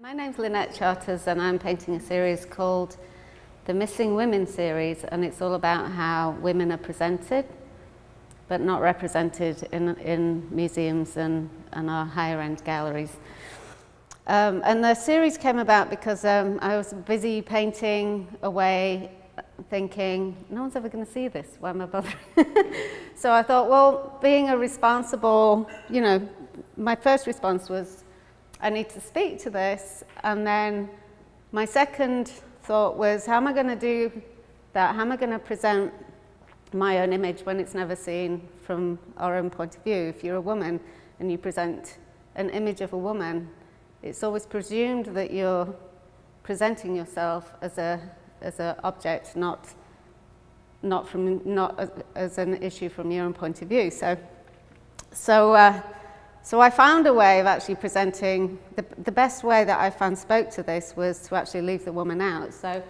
My name's Lynette Charters and I'm painting a series called the Missing Women series, and it's all about how women are presented but not represented in museums and our higher end galleries. And the series came about because I was busy painting away thinking, no one's ever going to see this, why am I bothering? So I thought, well, being a responsible, my first response was, I need to speak to this. And then my second thought was, how am I going to do that? How am I going to present my own image when it's never seen from our own point of view? If you're a woman and you present an image of a woman, it's always presumed that you're presenting yourself as an object, not as an issue from your own point of view. So I found a way of actually presenting, the best way that I found spoke to this was to actually leave the woman out. So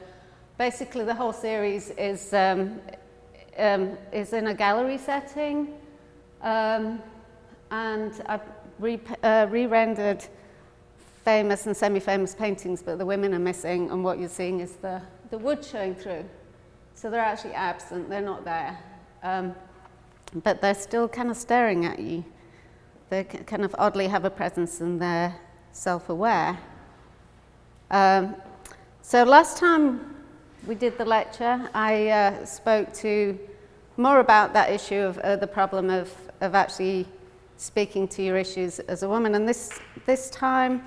basically the whole series is in a gallery setting, and I've re-rendered famous and semi-famous paintings, but the women are missing, and what you're seeing is the wood showing through. So they're actually absent, they're not there, but they're still kind of staring at you. They kind of oddly have a presence and they're self-aware. So last time we did the lecture, I spoke to more about that issue of the problem of actually speaking to your issues as a woman. And this time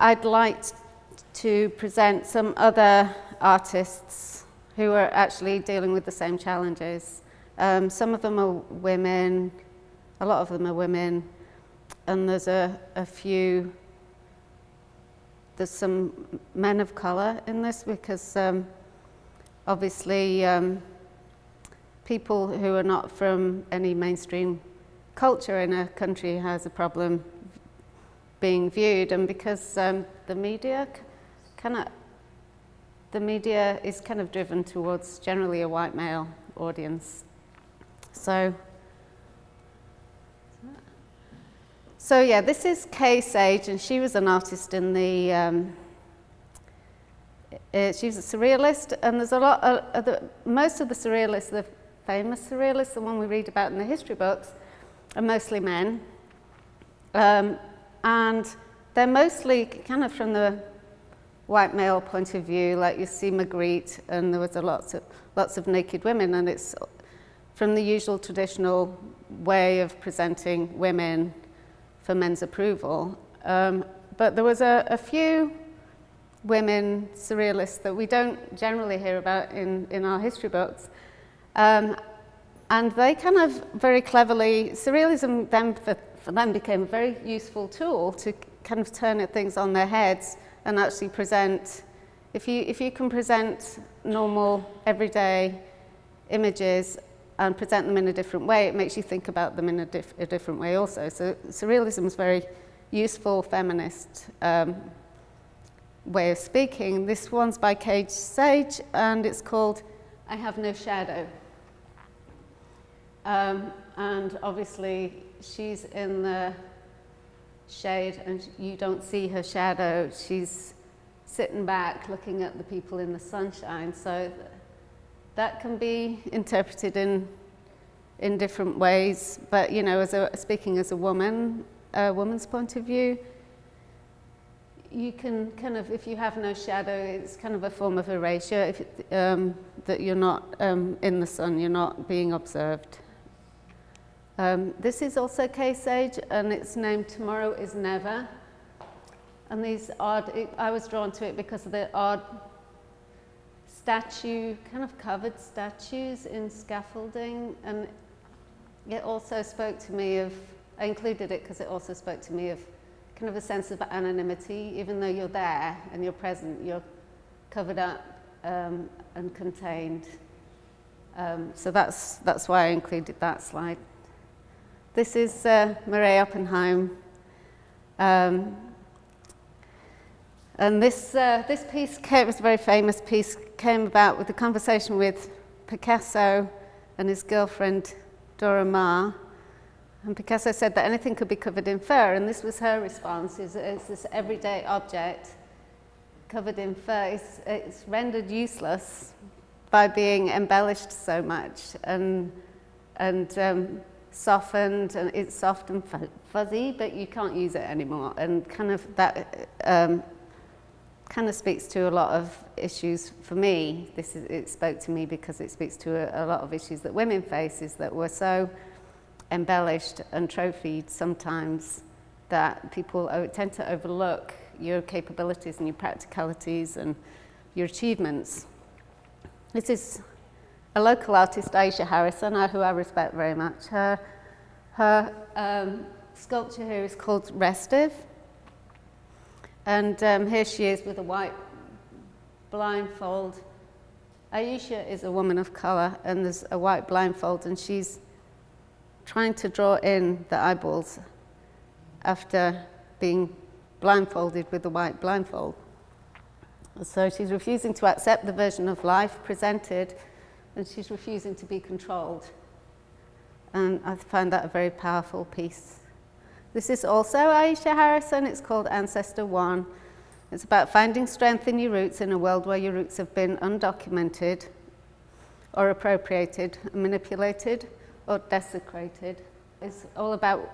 I'd like to present some other artists who are actually dealing with the same challenges. Some of them are women. A lot of them are women, and there's some men of colour in this because obviously people who are not from any mainstream culture in a country has a problem being viewed, and because the media is kind of driven towards generally a white male audience. So yeah, this is Kay Sage, and she was an artist in the, she was a surrealist, and there's a lot of, most of the surrealists, the famous surrealists, the one we read about in the history books, are mostly men. And they're mostly kind of from the white male point of view, like you see Magritte, and there was lots of naked women, and it's from the usual traditional way of presenting women for men's approval. But there was a few women surrealists that we don't generally hear about in our history books. And they kind of very cleverly, surrealism then for them became a very useful tool to kind of turn things on their heads and actually present, if you can present normal, everyday images and present them in a different way, it makes you think about them in a different way also. So surrealism is a very useful feminist way of speaking. This one's by Kay Sage, and it's called I Have No Shadow. And obviously she's in the shade and you don't see her shadow. She's sitting back looking at the people in the sunshine. So that can be interpreted in different ways, but speaking as a woman's point of view, you can kind of, if you have no shadow, it's kind of a form of erasure, that you're not in the sun, you're not being observed. This is also Kay Sage, and it's named Tomorrow Is Never. And I was drawn to it because of the odd kind of covered statues in scaffolding, and it also spoke to me of, I included it because it also spoke to me of kind of a sense of anonymity. Even though you're there and you're present, you're covered up and contained. So that's why I included that slide. This is Murray Oppenheim. And this piece was a very famous piece, came about with a conversation with Picasso and his girlfriend Dora Maar. And Picasso said that anything could be covered in fur, and this was her response, is this everyday object covered in fur, it's rendered useless by being embellished so much and softened, and it's soft and fuzzy, but you can't use it anymore. And kind of that kind of speaks to a lot of issues for me. It spoke to me because it speaks to a lot of issues that women face, is that we're so embellished and trophied sometimes that people tend to overlook your capabilities and your practicalities and your achievements. This is a local artist, Aisha Harrison, who I respect very much. Her sculpture here is called Restive. And here she is with a white blindfold. Aisha is a woman of colour, and there's a white blindfold, and she's trying to draw in the eyeballs after being blindfolded with the white blindfold. So she's refusing to accept the version of life presented, and she's refusing to be controlled. And I find that a very powerful piece. This is also Aisha Harrison. It's called Ancestor One. It's about finding strength in your roots in a world where your roots have been undocumented or appropriated, manipulated or desecrated. It's all about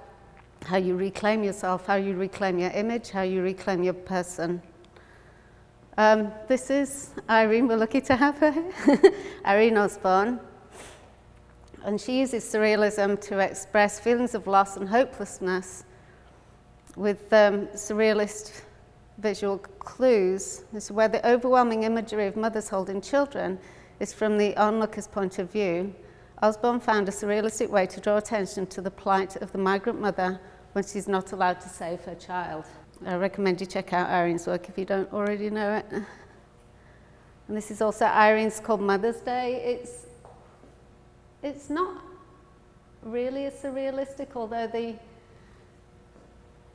how you reclaim yourself, how you reclaim your image, how you reclaim your person. This is Irene. We're lucky to have her here. Irene Osborne. And she uses surrealism to express feelings of loss and hopelessness with surrealist visual clues. This is where the overwhelming imagery of mothers holding children is from the onlooker's point of view. Osborne found a surrealistic way to draw attention to the plight of the migrant mother when she's not allowed to save her child. I recommend you check out Irene's work if you don't already know it. And this is also Irene's called Mother's Day. It's not really as surrealistic, although the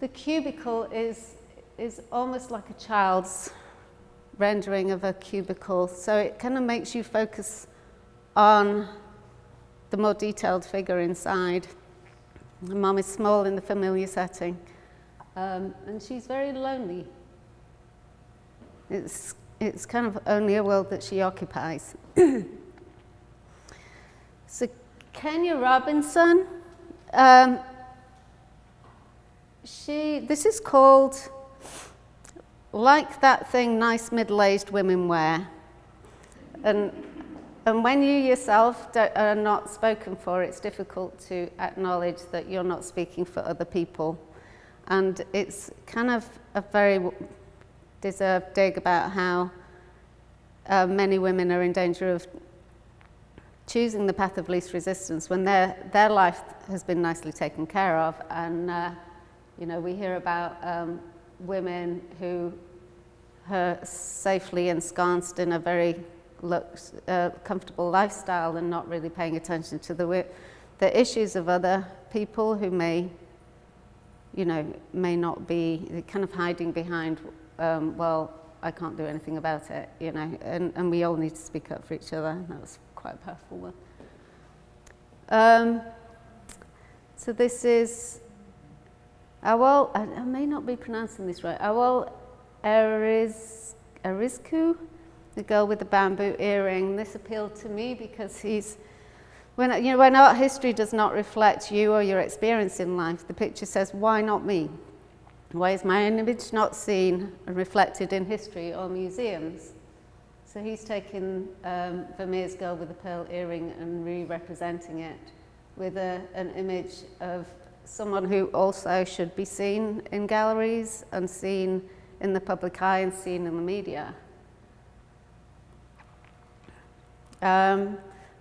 cubicle is almost like a child's rendering of a cubicle. So it kind of makes you focus on the more detailed figure inside. The mom is small in the familiar setting, and she's very lonely. It's kind of only a world that she occupies. So Kenya Robinson, this is called Like That Thing Nice Middle-Aged Women Wear. And when you yourself are not spoken for, it's difficult to acknowledge that you're not speaking for other people. And it's kind of a very deserved dig about how many women are in danger of choosing the path of least resistance when their life has been nicely taken care of. And we hear about women who are safely ensconced in a very comfortable lifestyle and not really paying attention to the issues of other people who may not be kind of hiding behind, well, I can't do anything about it, and we all need to speak up for each other. That was quite a powerful one. So this is Awol, I may not be pronouncing this right, Awol Erizku, the girl with the bamboo earring. This appealed to me because when art history does not reflect you or your experience in life, the picture says, why not me? Why is my image not seen and reflected in history or museums? So he's taken Vermeer's girl with the pearl earring and re-representing it with an image of someone who also should be seen in galleries and seen in the public eye and seen in the media.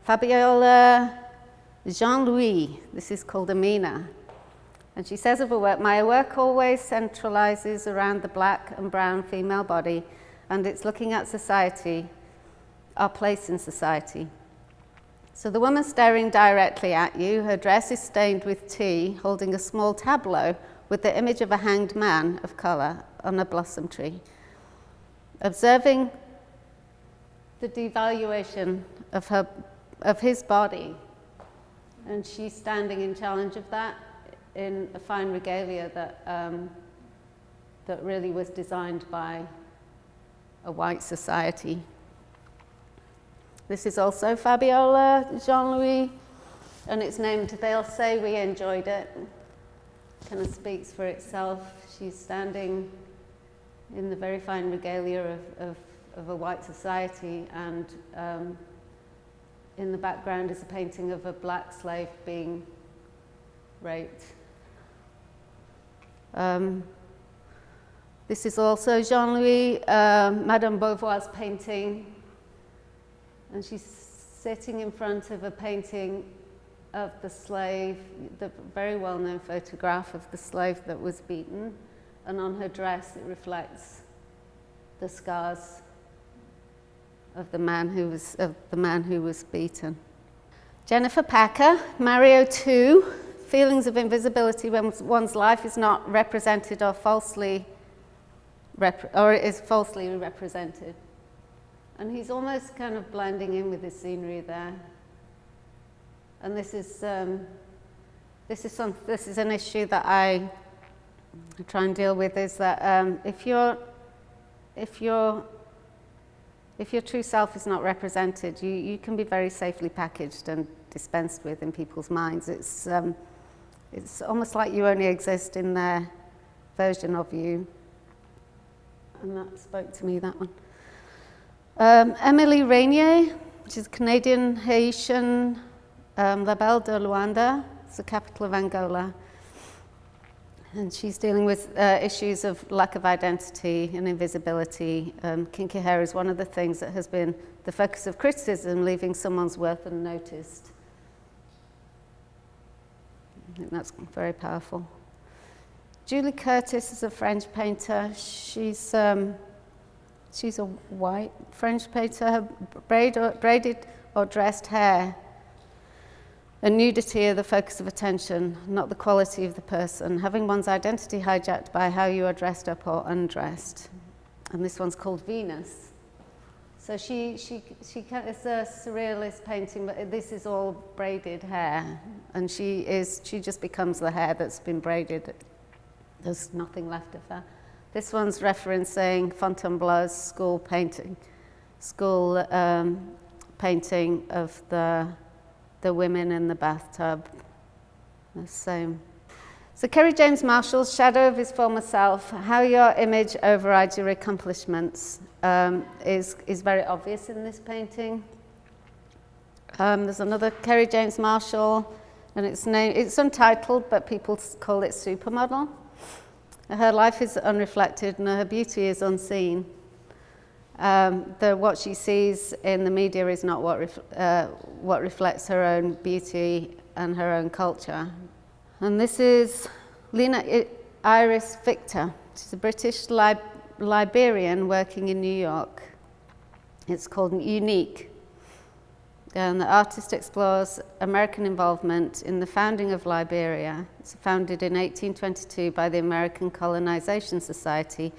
Fabiola Jean-Louis, this is called Amina. And she says of her work, my work always centralizes around the black and brown female body, and it's looking at society, our place in society. So the woman staring directly at you, her dress is stained with tea, holding a small tableau with the image of a hanged man of colour on a blossom tree. Observing the devaluation of his body, and she's standing in challenge of that in a fine regalia that really was designed by a white society. This is also Fabiola Jean-Louis, and it's named They'll Say We Enjoyed It. Kind of speaks for itself. She's standing in the very fine regalia of a white society, and in the background is a painting of a black slave being raped. This is also Jean-Louis, Madame Beauvoir's painting, and she's sitting in front of a painting of the slave, the very well-known photograph of the slave that was beaten, and on her dress it reflects the scars of the man who was beaten. Jennifer Packer, Mario 2, feelings of invisibility when one's life is not represented or is falsely represented. And he's almost kind of blending in with the scenery there. And this is an issue that I try and deal with, is that if your true self is not represented, you can be very safely packaged and dispensed with in people's minds. It's almost like you only exist in their version of you. And that spoke to me, that one. Emily Rainier, which is Canadian Haitian, La Belle de Luanda, it's the capital of Angola. And she's dealing with issues of lack of identity and invisibility. Kinky hair is one of the things that has been the focus of criticism, leaving someone's worth unnoticed. I think that's very powerful. Julie Curtis is a French painter. She's a white French painter. Her braided or dressed hair and nudity are the focus of attention, not the quality of the person. Having one's identity hijacked by how you are dressed up or undressed. And this one's called Venus. So it's a surrealist painting, but this is all braided hair, and she just becomes the hair that's been braided. There's nothing left of her. This one's referencing Fontainebleau's school painting of the women in the bathtub. The same. So Kerry James Marshall's Shadow of His Former Self, How Your Image Overrides Your Accomplishments, is very obvious in this painting. There's another Kerry James Marshall, and it's untitled, but people call it Supermodel. Her life is unreflected and her beauty is unseen. What she sees in the media is not what reflects her own beauty and her own culture. And this is Lynette Iris Victor. She's a British Liberian working in New York. It's called Unique. And the artist explores American involvement in the founding of Liberia. It's founded in 1822 by the American Colonization Society.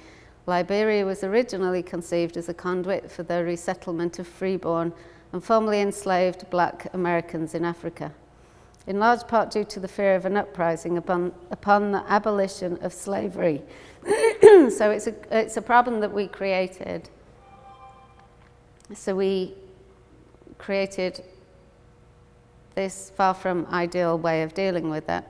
Liberia was originally conceived as a conduit for the resettlement of freeborn and formerly enslaved black Americans in Africa, in large part due to the fear of an uprising upon the abolition of slavery. So it's a problem that we created. So we created this far from ideal way of dealing with it.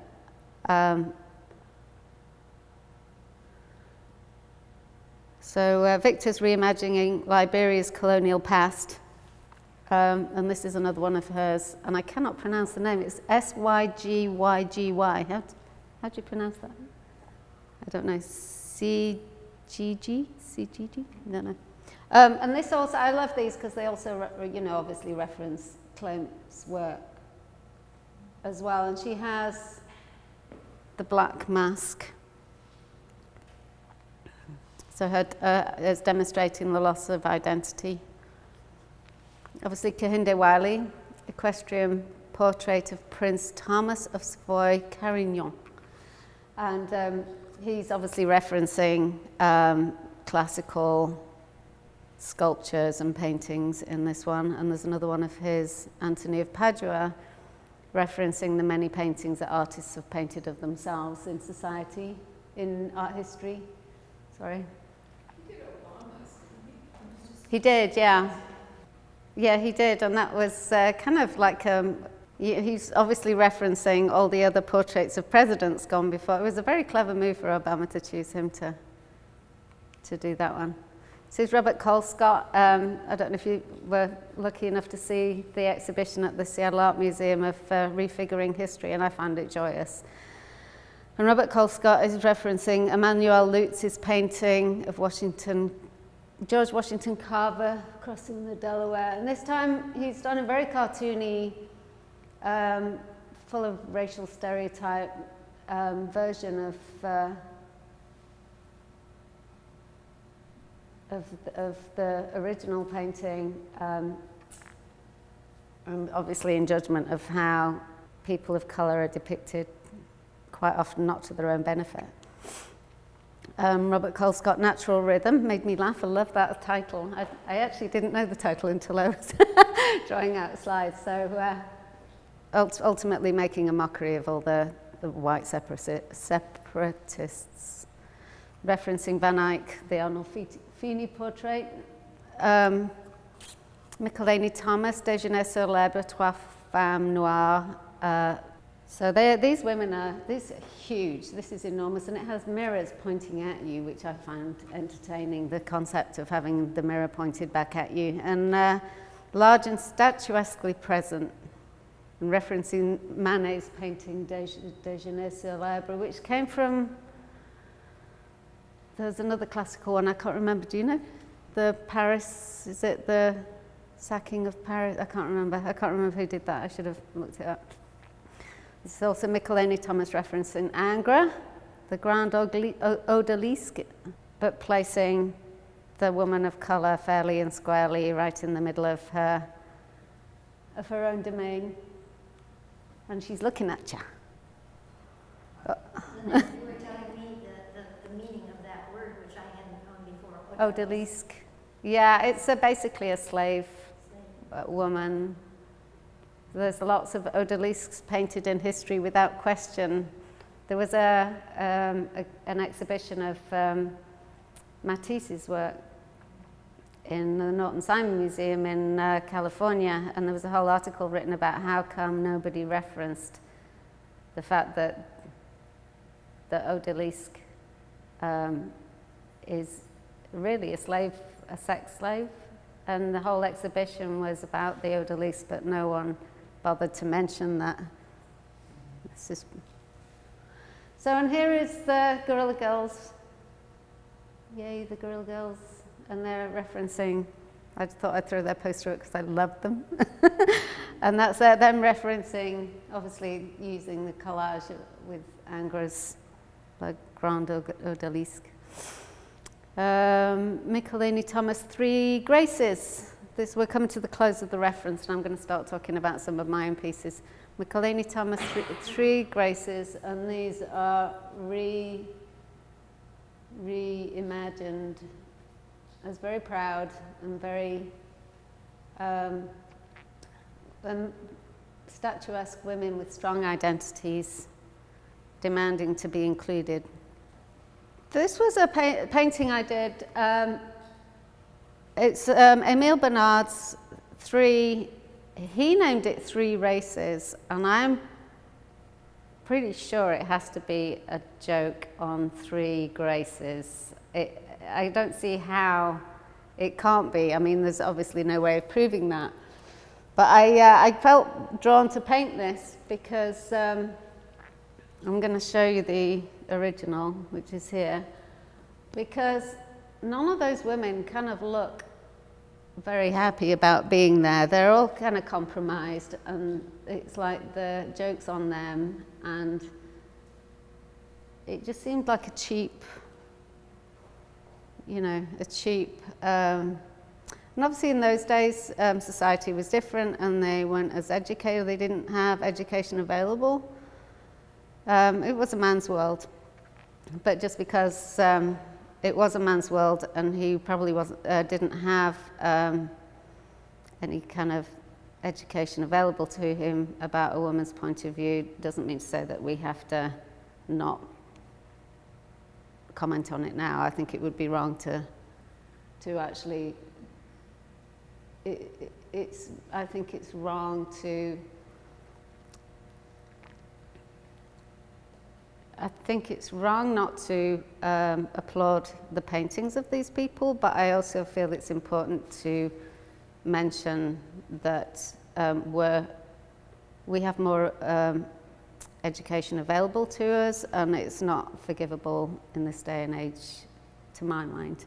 So Victor's reimagining Liberia's colonial past, and this is another one of hers, and I cannot pronounce the name. It's Sygyggy. How do you pronounce that? I don't know. CGG? I don't know. And this also, I love these because they also, obviously reference Klemt's work as well. And she has the black mask. So it's demonstrating the loss of identity. Obviously, Kehinde Wiley, equestrian portrait of Prince Thomas of Savoy, Carignan. And he's obviously referencing classical sculptures and paintings in this one. And there's another one of his, Anthony of Padua, referencing the many paintings that artists have painted of themselves in society, in art history. Sorry. He did Obama's, didn't he? He did, yeah. Yeah, he did, and that was kind of like, he's obviously referencing all the other portraits of presidents gone before. It was a very clever move for Obama to choose him to do that one. This is Robert Colescott. I don't know if you were lucky enough to see the exhibition at the Seattle Art Museum of Refiguring History, and I found it joyous. And Robert Colescott is referencing Emmanuel Lutz's painting of George Washington Carver crossing the Delaware. And this time he's done a very cartoony, full of racial stereotype version of the original painting, and obviously in judgment of how people of colour are depicted quite often not to their own benefit. Robert Colescott, Natural Rhythm, made me laugh. I love that title. I actually didn't know the title until I was drawing out slides. So ultimately making a mockery of all the white separatists, referencing Van Eyck, the Arnolfini portrait. Michelini Thomas, Déjeuner sur l'herbe, Trois femmes noires. So these women are huge. This is enormous, and it has mirrors pointing at you, which I found entertaining, the concept of having the mirror pointed back at you. And large and statuesquely present, and referencing Manet's painting Déjeuner sur l'herbe, which came from, there's another classical one, I can't remember, do you know? The Paris, is it the sacking of Paris? I can't remember who did that. I should have looked it up. There's also Michelini Thomas referencing Ingres, the Grand Odalisque, but placing the woman of colour fairly and squarely right in the middle of her own domain. And she's looking at you. Lynette, you were telling me the meaning of that word, which I hadn't known before. Odalisque. Yeah, it's basically a slave woman. There's lots of odalisques painted in history without question. There was an exhibition of Matisse's work in the Norton Simon Museum in California, and there was a whole article written about how come nobody referenced the fact that the odalisque is really a sex slave, and the whole exhibition was about the odalisque, but no one bothered to mention that. So, and here is the Guerrilla Girls. Yay, the Guerrilla Girls. And they're referencing, I thought I'd throw their poster up because I loved them. And that's them referencing, obviously using the collage with Ingres, the Grand Odalisque. Michelini Thomas, Three Graces. We're coming to the close of the reference, and I'm going to start talking about some of my own pieces. Michelini Thomas, Three Graces, and these are reimagined as very proud and very statuesque women with strong identities demanding to be included. This was a painting I did. It's Emile Bernard's he named it Three Races, and I'm pretty sure it has to be a joke on Three Graces. I don't see how it can't be. I mean, there's obviously no way of proving that. But I felt drawn to paint this because I'm going to show you the original, which is here, because none of those women kind of look very happy about being there. They're all kind of compromised, and it's like the joke's on them, and it just seemed like a cheap, and obviously in those days society was different, and they weren't as educated. They didn't have education available. It was a man's world, but just because it was a man's world, and he probably didn't have any kind of education available to him about a woman's point of view doesn't mean to say that we have to not comment on it now. I think it would be wrong to actually, I think it's wrong to, I think it's wrong not to applaud the paintings of these people, but I also feel it's important to mention that we have more education available to us, and it's not forgivable in this day and age, to my mind.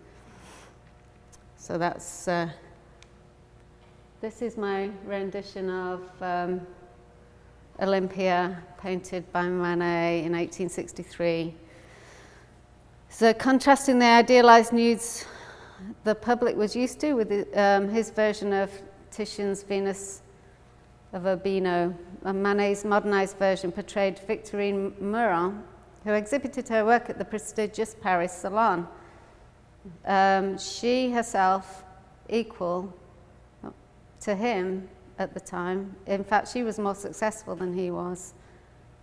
So that's, this is my rendition of Olympia, painted by Manet in 1863. So contrasting the idealized nudes the public was used to with his version of Titian's Venus of Urbino, and Manet's modernized version portrayed Victorine Meurent, who exhibited her work at the prestigious Paris Salon. She herself equal to him at the time. In fact, she was more successful than he was,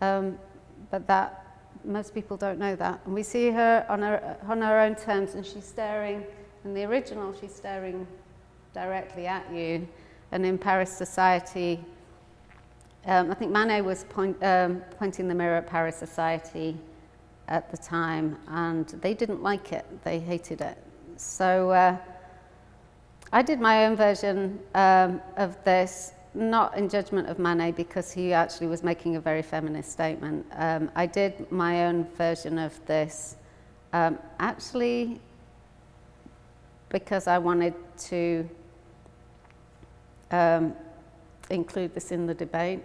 but that most people don't know that. And we see her on her own terms, and she's staring. In the original, she's staring directly at you, and in Paris society, I think Manet was pointing the mirror at Paris society at the time, and they didn't like it. They hated it. So I did my own version of this, not in judgment of Manet, because he actually was making a very feminist statement. I did my own version of this, actually because I wanted to include this in the debate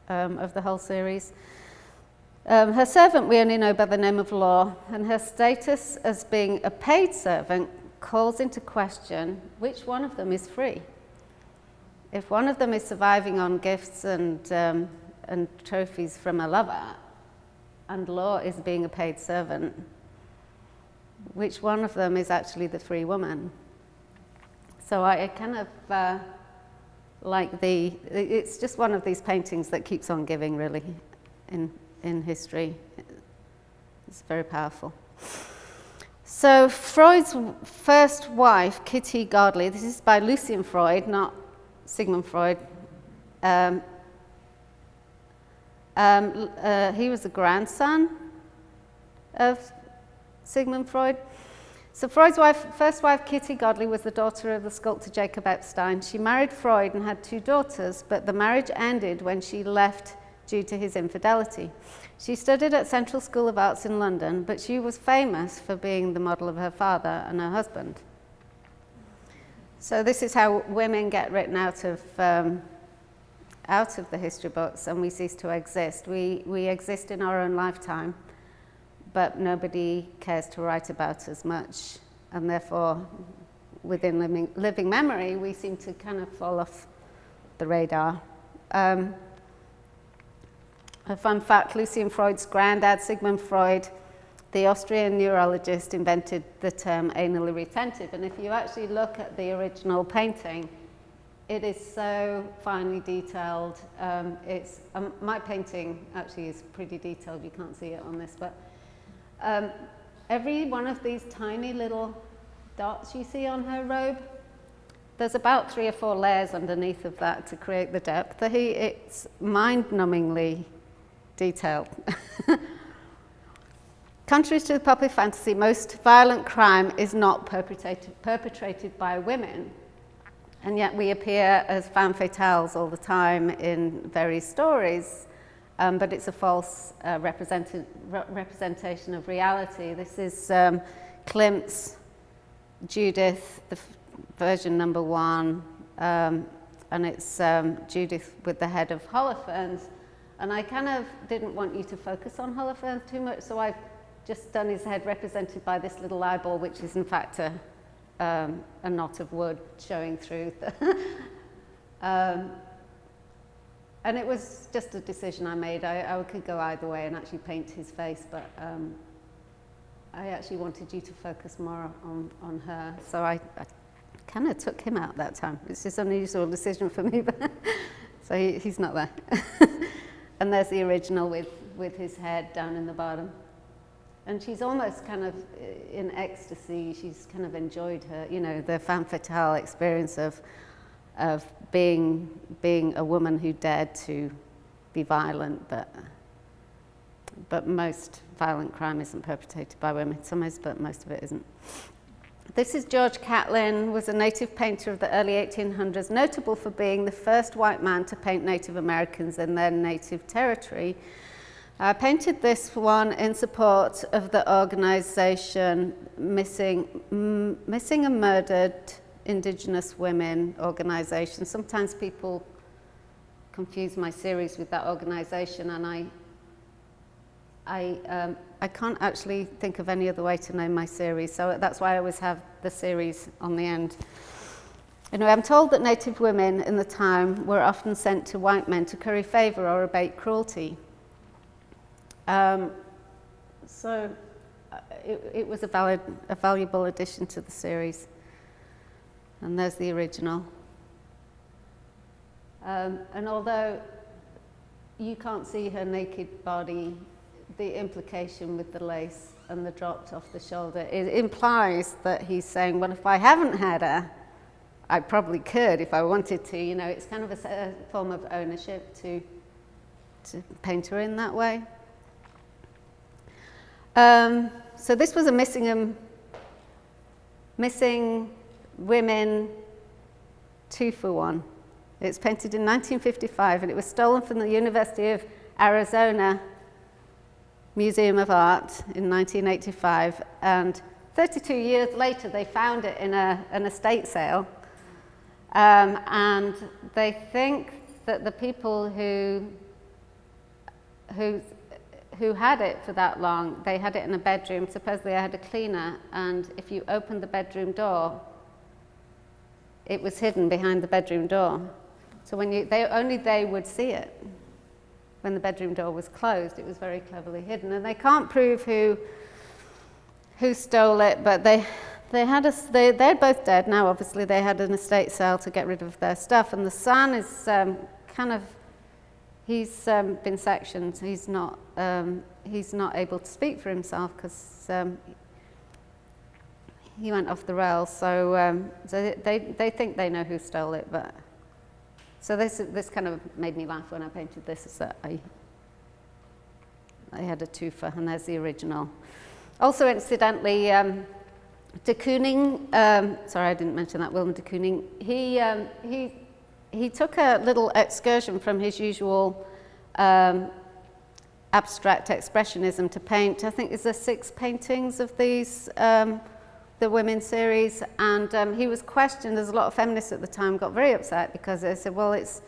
of the whole series. Her servant we only know by the name of Law, and her status as being a paid servant calls into question which one of them is free. If one of them is surviving on gifts and trophies from a lover, and Law is being a paid servant, which one of them is actually the free woman? So I kind of like it's just one of these paintings that keeps on giving, really, in history. It's very powerful. So Freud's first wife, Kitty Godley, this is by Lucian Freud, not Sigmund Freud. He was the grandson of Sigmund Freud. So Freud's first wife, Kitty Godley, was the daughter of the sculptor Jacob Epstein. She married Freud and had 2 daughters, but the marriage ended when she left due to his infidelity. She studied at Central School of Arts in London, but she was famous for being the model of her father and her husband. So this is how women get written out of the history books, and we cease to exist. We exist in our own lifetime, but nobody cares to write about us much, and therefore, within living memory, we seem to kind of fall off the radar. A fun fact, Lucian Freud's granddad, Sigmund Freud, the Austrian neurologist, invented the term anally retentive, and if you actually look at the original painting, it is so finely detailed. My painting actually is pretty detailed, you can't see it on this, but every one of these tiny little dots you see on her robe, there's about 3 or 4 layers underneath of that to create the depth. It's mind-numbingly detailed. Contrary to the popular fantasy, most violent crime is not perpetrated by women, and yet we appear as femme fatales all the time in various stories. But it's a false representation of reality. This is Klimt's Judith, the version number 1, and it's Judith with the head of Holofernes. And I kind of didn't want you to focus on Holofernes too much, so I've just done his head represented by this little eyeball, which is in fact a knot of wood showing through. And it was just a decision I made. I could go either way and actually paint his face, but I actually wanted you to focus more on her. So I kind of took him out that time. It's just an unusual decision for me, but so he's not there. And there's the original with his head down in the bottom. And she's almost kind of in ecstasy. She's kind of enjoyed her, the femme fatale experience of being a woman who dared to be violent, but most violent crime isn't perpetrated by women. Some is, but most of it isn't. This is George Catlin, was a native painter of the early 1800s, notable for being the first white man to paint Native Americans in their native territory. I painted this one in support of the organization Missing and Murdered Indigenous Women organization. Sometimes people confuse my series with that organization, and I can't actually think of any other way to name my series, so that's why I always have the series on the end. Anyway, I'm told that Native women in the time were often sent to white men to curry favor or abate cruelty. So it was a valuable addition to the series. And there's the original. And although you can't see her naked body, the implication with the lace and the dropped off the shoulder, it implies that he's saying, well, if I haven't had her, I probably could if I wanted to. It's kind of a form of ownership to paint her in that way. So this was a missing women 2-for-1. It's painted in 1955, and it was stolen from the University of Arizona Museum of Art in 1985. And 32 years later, they found it in an estate sale. And they think that the people who had it for that long, they had it in a bedroom. Supposedly I had a cleaner, and if you opened the bedroom door, it was hidden behind the bedroom door. So when only they would see it. When the bedroom door was closed, it was very cleverly hidden. And they can't prove who stole it, but they're both dead now. Obviously, they had an estate sale to get rid of their stuff, and the son is he's been sectioned. He's not able to speak for himself because he went off the rails. So they think they know who stole it, but so this kind of made me laugh when I painted this. Is that I had a twofer, and there's the original. Also, incidentally, de Kooning. Sorry, I didn't mention that. Willem de Kooning. He took a little excursion from his usual abstract expressionism to paint. I think there's 6 paintings of these, the women series, and he was questioned. There's a lot of feminists at the time got very upset because they said, well, it's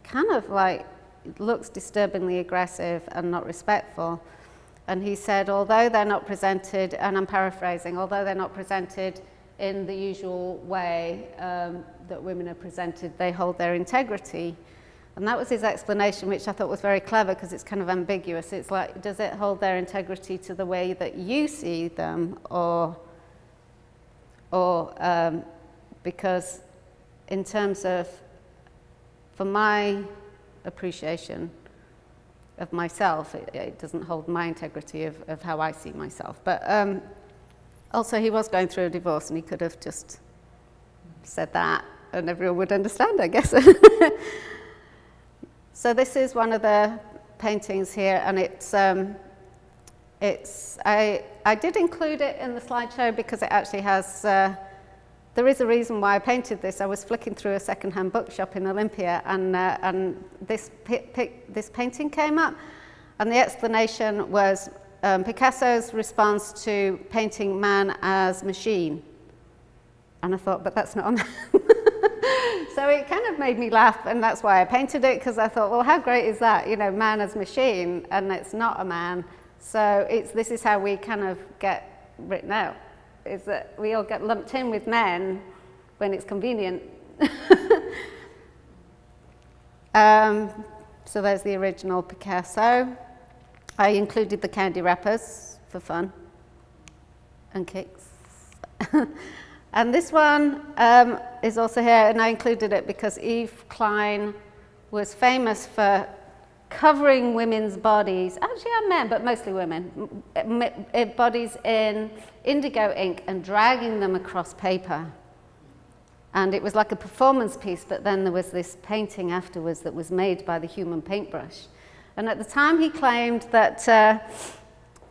kind of like, it looks disturbingly aggressive and not respectful. And he said, although they're not presented, and I'm paraphrasing, although they're not presented in the usual way that women are presented, they hold their integrity. And that was his explanation, which I thought was very clever because it's kind of ambiguous. It's like, does it hold their integrity to the way that you see them, or because in terms of, for my appreciation of myself, it doesn't hold my integrity of how I see myself. But also he was going through a divorce, and he could have just said that and everyone would understand, I guess. So this is one of the paintings here, and I did include it in the slideshow because it actually has, there is a reason why I painted this. I was flicking through a second-hand bookshop in Olympia, and this painting came up, and the explanation was Picasso's response to painting man as machine. And I thought, but that's not a man. So it kind of made me laugh, and that's why I painted it, because I thought, well, how great is that? Man as machine, and it's not a man. So this is how we kind of get written out, is that we all get lumped in with men when it's convenient. So there's the original Picasso. I included the candy wrappers for fun and kicks. And this one is also here, and I included it because Eve Klein was famous for covering women's bodies, actually and men, but mostly women, bodies in indigo ink and dragging them across paper. And it was like a performance piece, but then there was this painting afterwards that was made by the human paintbrush. And at the time he claimed that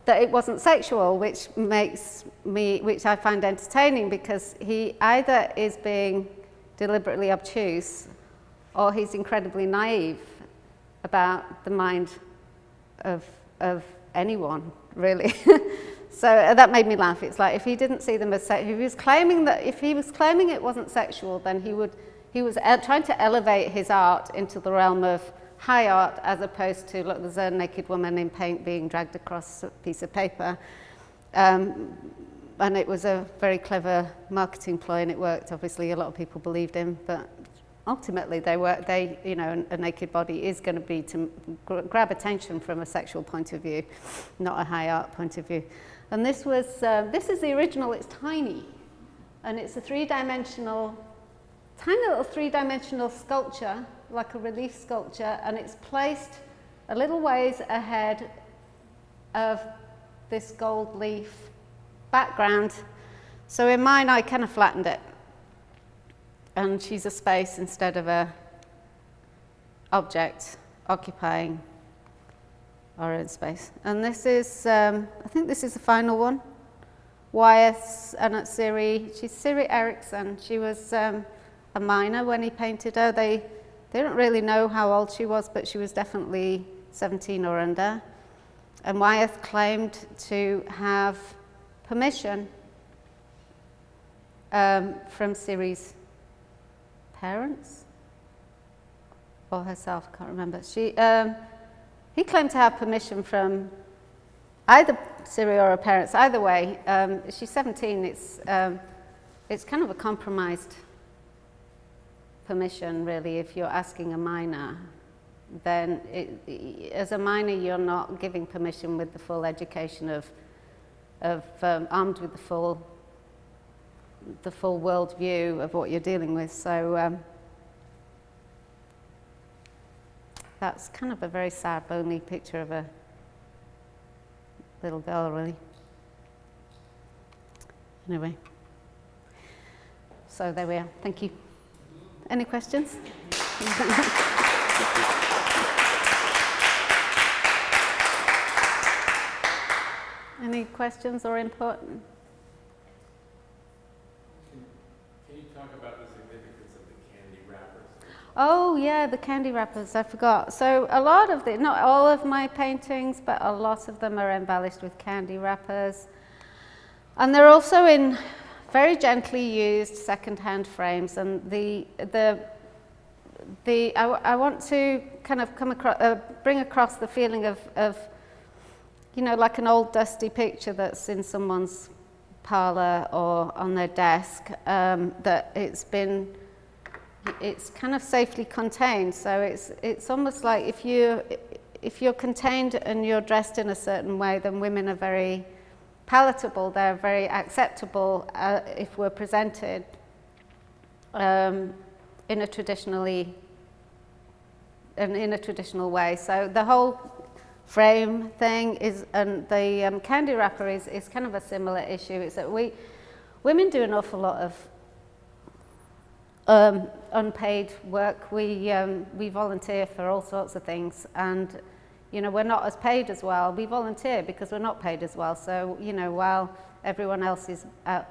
it wasn't sexual, which I find entertaining, because he either is being deliberately obtuse or he's incredibly naive about the mind of anyone, really. So that made me laugh. It's like if he didn't see them as sexual, if he was claiming it wasn't sexual, then he was trying to elevate his art into the realm of high art, as opposed to, look, there's a naked woman in paint being dragged across a piece of paper. And it was a very clever marketing ploy, and it worked. Obviously, a lot of people believed him, but ultimately, a naked body is going to be to grab attention from a sexual point of view, not a high art point of view. And this is the original. It's tiny, and it's a tiny little three-dimensional sculpture, like a relief sculpture, and it's placed a little ways ahead of this gold leaf background. So in mine, I kind of flattened it, and she's a space instead of a object occupying our own space. And this is, I think this is the final one. Wyeth and Siri, she's Siri Erickson. She was a minor when he painted her. They don't really know how old she was, but she was definitely 17 or under. And Wyeth claimed to have permission from Siri's parents or herself, I can't remember. He claimed to have permission from either Siri or her parents. Either way, she's 17. It's kind of a compromised permission, really. If you're asking a minor, then as a minor, you're not giving permission with the full education of armed with the full world view of what you're dealing with. So that's kind of a very sad, bony picture of a little girl, really. Anyway, so there we are. Thank you. Any questions? Any questions or input? Can you talk about the significance of the candy wrappers? Oh yeah, the candy wrappers, I forgot. So a lot of not all of my paintings, but a lot of them are embellished with candy wrappers. And they're also in very gently used second-hand frames. And I want to kind of bring across the feeling of like an old dusty picture that's in someone's parlor or on their desk, that it's kind of safely contained. So it's almost like if you're contained and you're dressed in a certain way, then women are very palatable. They're very acceptable if we're presented in a traditional way. So the whole frame thing is, and the candy wrapper is kind of a similar issue. It's that women do an awful lot of unpaid work. We volunteer for all sorts of things, and we're not as paid as well. We volunteer because we're not paid as well. So while everyone else is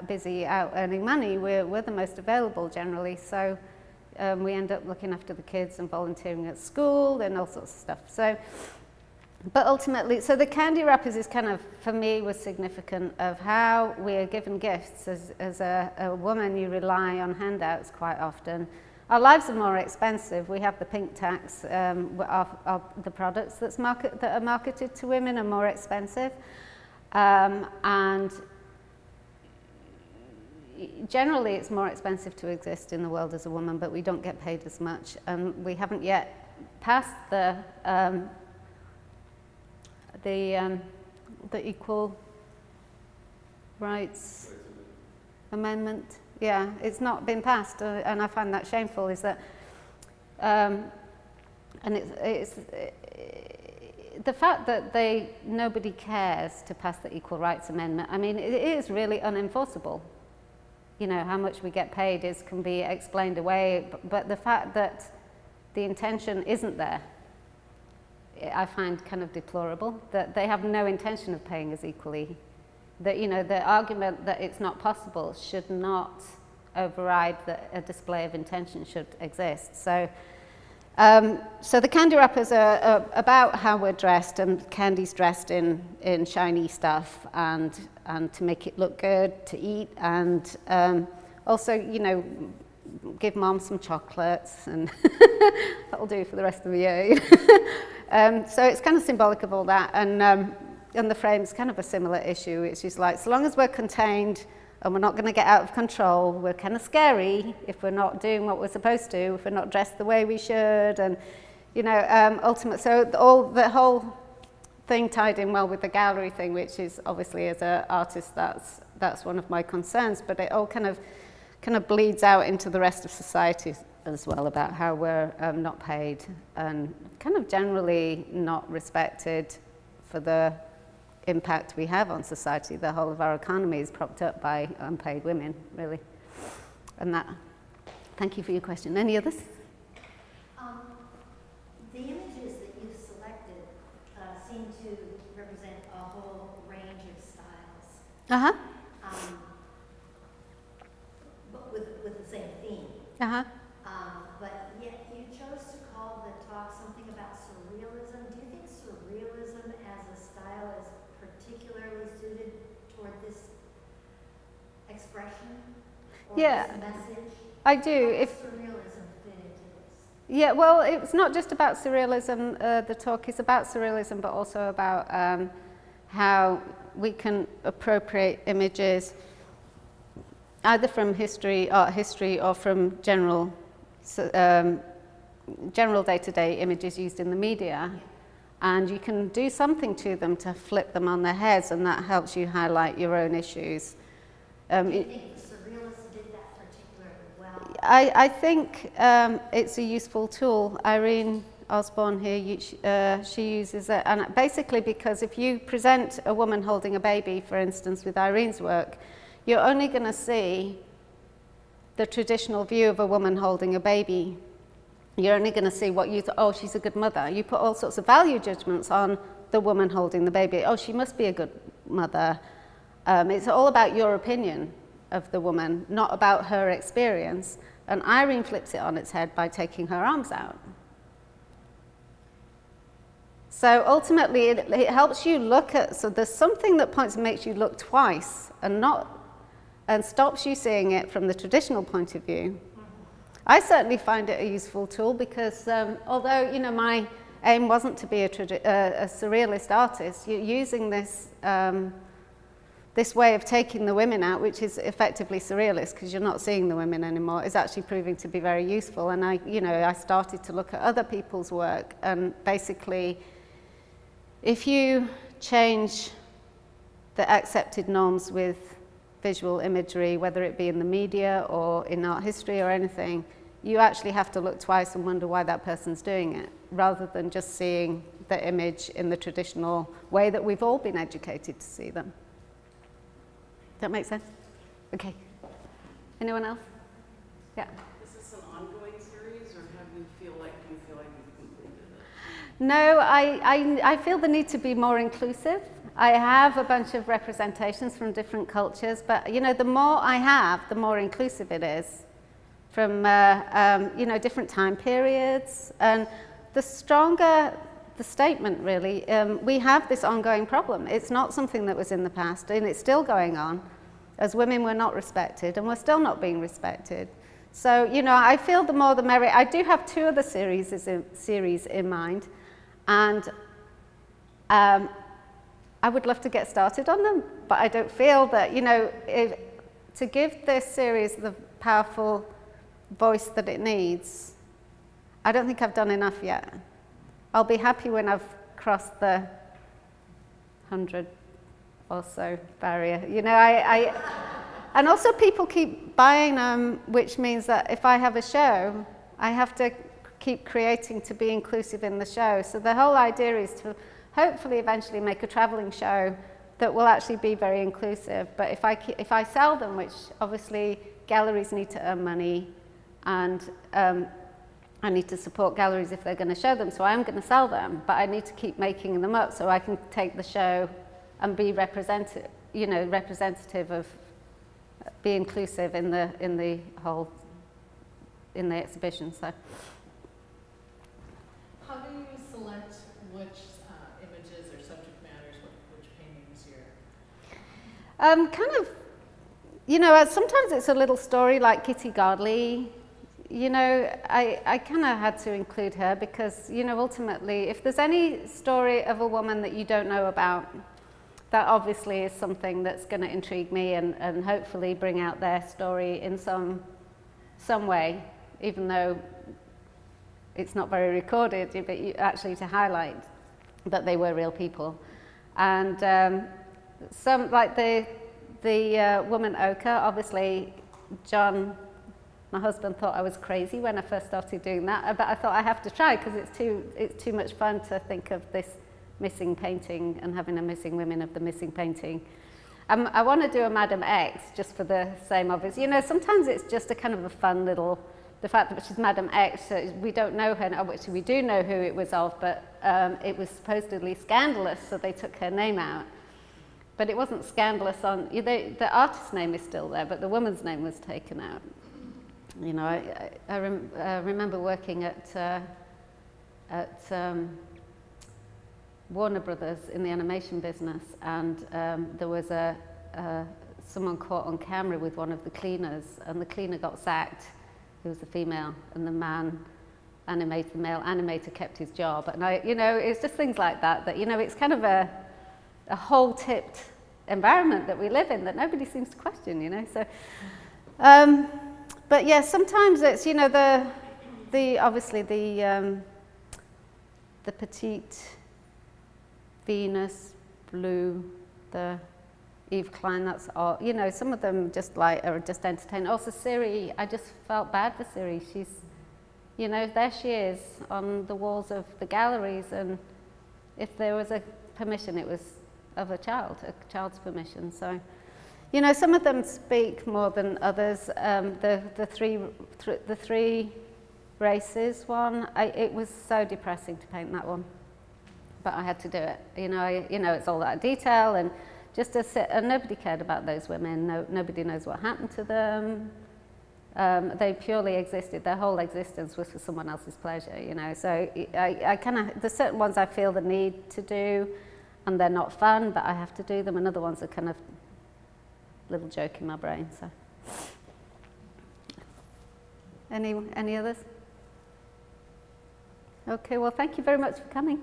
busy out earning money, we're the most available generally. So we end up looking after the kids and volunteering at school and all sorts of stuff. So. But ultimately, so the candy wrappers is kind of, for me, was significant of how we are given gifts. As a woman, you rely on handouts quite often. Our lives are more expensive. We have the pink tax. The products that are marketed to women are more expensive. And generally, it's more expensive to exist in the world as a woman, but we don't get paid as much. And we haven't yet passed the Equal Rights Amendment. Yeah, it's not been passed, and I find that shameful. Is that, and it's the fact that nobody cares to pass the Equal Rights Amendment. I mean, it is really unenforceable. You know, how much we get paid can be explained away, but the fact that the intention isn't there, I find kind of deplorable. That they have no intention of paying us equally. That, you know, the argument that it's not possible should not override that a display of intention should exist. So the candy wrappers are about how we're dressed, and candy's dressed in shiny stuff, and to make it look good to eat, and also, you know, give mom some chocolates, and that'll do for the rest of the year. So it's kind of symbolic of all that, and the frame's kind of a similar issue. It's just like, so long as we're contained and we're not going to get out of control, we're kind of scary if we're not doing what we're supposed to, if we're not dressed the way we should, and, you know, so the whole thing tied in well with the gallery thing, which is obviously, as an artist, that's one of my concerns, but it all kind of bleeds out into the rest of society as well, about how we're not paid and kind of generally not respected for the impact we have on society. The whole of our economy is propped up by unpaid women, really. And that, thank you for your question. Any others? The images that you've selected seem to represent a whole range of styles, Uh-huh. but with the same theme. Uh-huh. But yet you chose to call the talk something about surrealism. Do you think surrealism as a style is particularly suited toward this expression or Yeah, this message? I do. How does surrealism fit into this? Yeah, well, it's not just about surrealism. The talk is about surrealism, but also about how we can appropriate images either from art history, or from general day-to-day images used in the media. And you can do something to them to flip them on their heads, and that helps you highlight your own issues. Do you think the surrealists did that particularly well? I think it's a useful tool. Irene Osborne here, she uses it, and basically because if you present a woman holding a baby, for instance, with Irene's work, you're only going to see the traditional view of a woman holding a baby. You're only going to see what you thought, oh, she's a good mother. You put all sorts of value judgments on the woman holding the baby. Oh, she must be a good mother. It's all about your opinion of the woman, not about her experience. And Irene flips it on its head by taking her arms out. So ultimately, it helps you look at, so there's something that points and makes you look twice and stops you seeing it from the traditional point of view. I certainly find it a useful tool because although, you know, my aim wasn't to be a surrealist artist, using this this way of taking the women out, which is effectively surrealist because you're not seeing the women anymore, is actually proving to be very useful. And I started to look at other people's work, and basically, if you change the accepted norms with visual imagery, whether it be in the media or in art history or anything, you actually have to look twice and wonder why that person's doing it, rather than just seeing the image in the traditional way that we've all been educated to see them. Does that make sense? Okay. Anyone else? Yeah. Is this an ongoing series, or do you feel like you've completed it? No, I feel the need to be more inclusive. I have a bunch of representations from different cultures, but you know, the more I have, the more inclusive it is, from different time periods, and the stronger the statement. Really, we have this ongoing problem. It's not something that was in the past, and it's still going on. As women, we're not respected, and we're still not being respected. So, you know, I feel the more the merrier. I do have 2 other series in mind, and I would love to get started on them, but I don't feel that, you know, to give this series the powerful voice that it needs, I don't think I've done enough yet. I'll be happy when I've crossed the 100 or so barrier. You know, And also people keep buying them, which means that if I have a show, I have to keep creating to be inclusive in the show. So the whole idea is to hopefully eventually make a traveling show that will actually be very inclusive. But if I sell them, which obviously galleries need to earn money, and I need to support galleries if they're going to show them, so I am going to sell them, but I need to keep making them up so I can take the show and be representative of, be inclusive in the whole, in the exhibition. So. How do you select which images or subject matters, which paintings you're? Kind of, sometimes it's a little story like Kitty Gardley. I kind of had to include her because, ultimately, if there's any story of a woman that you don't know about, that obviously is something that's going to intrigue me and hopefully bring out their story in some way, even though it's not very recorded, but actually to highlight that they were real people. And some, like the woman ochre, obviously John, my husband, thought I was crazy when I first started doing that, but I thought I have to try because it's too much fun to think of this missing painting and having a missing women of the missing painting. I want to do a Madame X just for the same obvious. Sometimes it's just a kind of a fun little, the fact that she's Madame X, so we don't know her, which we do know who it was of, but it was supposedly scandalous, so they took her name out. But it wasn't scandalous on, the artist's name is still there, but the woman's name was taken out. I remember working at Warner Brothers in the animation business, and there was someone caught on camera with one of the cleaners, and the cleaner got sacked. He was a female, and the male animator kept his job. And it's just things like that it's kind of a whole-tipped environment that we live in that nobody seems to question. So, but yeah, sometimes it's obviously the petite Venus, Blue, the Eve Klein, that's all. Some of them just are just entertaining. Also Siri, I just felt bad for Siri. She's, there she is on the walls of the galleries, and if there was a permission, it was of a child's permission. So, some of them speak more than others. The three races one, it was so depressing to paint that one. But I had to do it. It's all that detail, and just to sit, and nobody cared about those women. Nobody knows what happened to them. They purely existed. Their whole existence was for someone else's pleasure. So I kind of, there's certain ones I feel the need to do, and they're not fun, but I have to do them. And other ones are kind of little joke in my brain. So, any others? Okay. Well, thank you very much for coming.